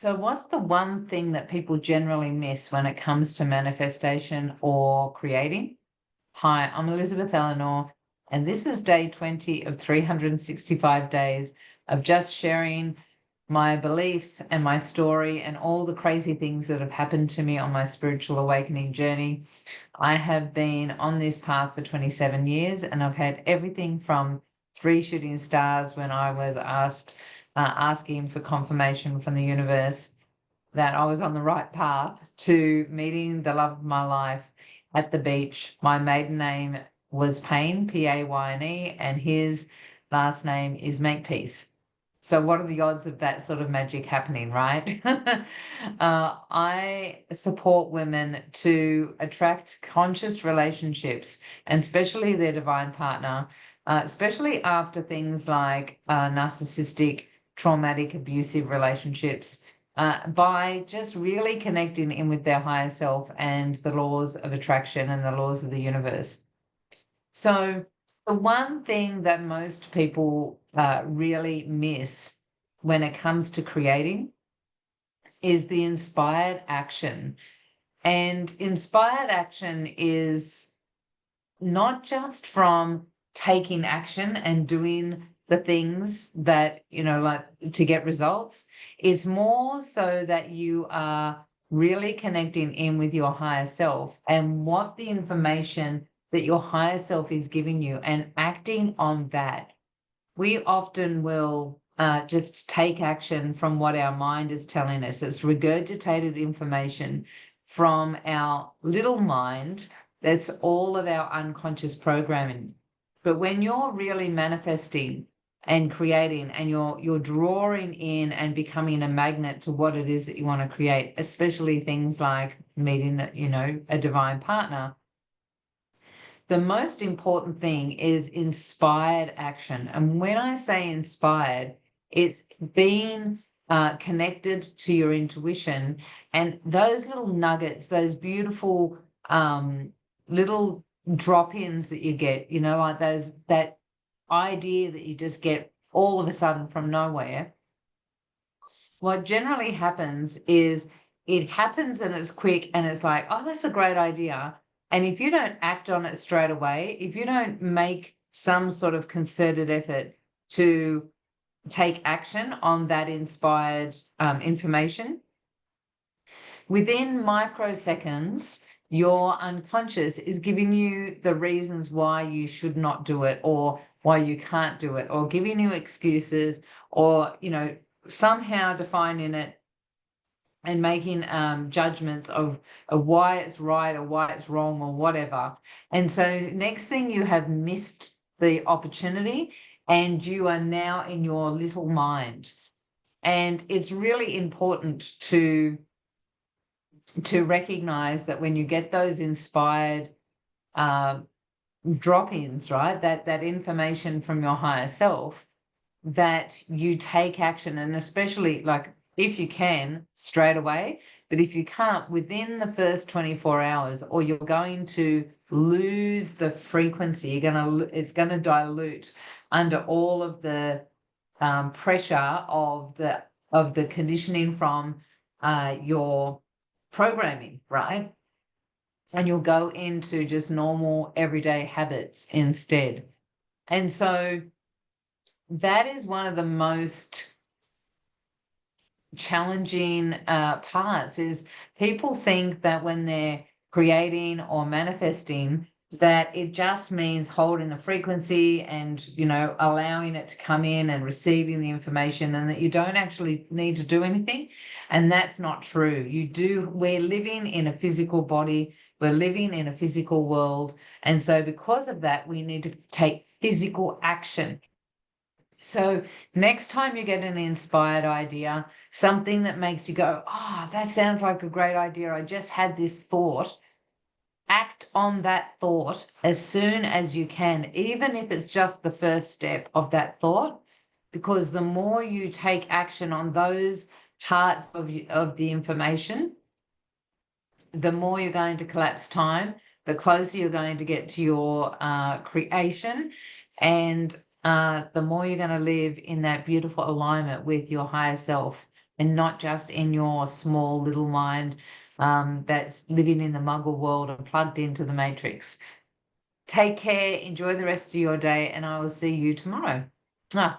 So, what's the one thing that people generally miss when it comes to manifestation or creating? Hi, I'm Elizabeth Eleanor, and this is day 20 of 365 days of just sharing my beliefs and my story and all the crazy things that have happened to me on my spiritual awakening journey. I have been on this path for 27 years, and I've had everything from 3 shooting stars when I was asking for confirmation from the universe that I was on the right path, to meeting the love of my life at the beach. My maiden name was Payne, Payne, and his last name is Makepeace. So what are the odds of that sort of magic happening, right? I support women to attract conscious relationships, and especially their divine partner, especially after things like narcissistic, traumatic, abusive relationships, by just really connecting in with their higher self and the laws of attraction and the laws of the universe. So, the one thing that most people really miss when it comes to creating is the inspired action. And inspired action is not just from taking action and doing the things that, like to get results. It's more so that you are really connecting in with your higher self and what the information that your higher self is giving you and acting on that. We often will just take action from what our mind is telling us. It's regurgitated information from our little mind. That's all of our unconscious programming. But when you're really manifesting and creating, and you're drawing in and becoming a magnet to what it is that you want to create, especially things like meeting, a divine partner, the most important thing is inspired action. And when I say inspired, it's being connected to your intuition, and those little nuggets, those beautiful little drop-ins that you get, like that idea that you just get all of a sudden from nowhere. What generally happens is it happens and it's quick and it's like, oh, that's a great idea. And if you don't act on it straight away, if you don't make some sort of concerted effort to take action on that inspired information, within microseconds, your unconscious is giving you the reasons why you should not do it, or why you can't do it, or giving you excuses, or, somehow defining it and making judgments of why it's right or why it's wrong or whatever. And so next thing, you have missed the opportunity and you are now in your little mind. And it's really important to recognize that when you get those inspired drop-ins, right, that information from your higher self, that you take action, and especially, like, if you can, straight away. But if you can't, within the first 24 hours, or you're going to lose the frequency, it's going to dilute under all of the pressure of the conditioning from your programming, right? And you'll go into just normal everyday habits instead. And so that is one of the most challenging parts. Is people think that when they're creating or manifesting, that it just means holding the frequency and, allowing it to come in and receiving the information, and that you don't actually need to do anything. And that's not true. We're living in a physical body. We're living in a physical world. And so because of that, we need to take physical action. So next time you get an inspired idea, something that makes you go, oh, that sounds like a great idea, I just had this thought, act on that thought as soon as you can, even if it's just the first step of that thought, because the more you take action on those parts of the information, the more you're going to collapse time, the closer you're going to get to your creation, and the more you're going to live in that beautiful alignment with your higher self and not just in your small little mind that's living in the muggle world and plugged into the matrix. Take care, enjoy the rest of your day, and I will see you tomorrow. Mwah.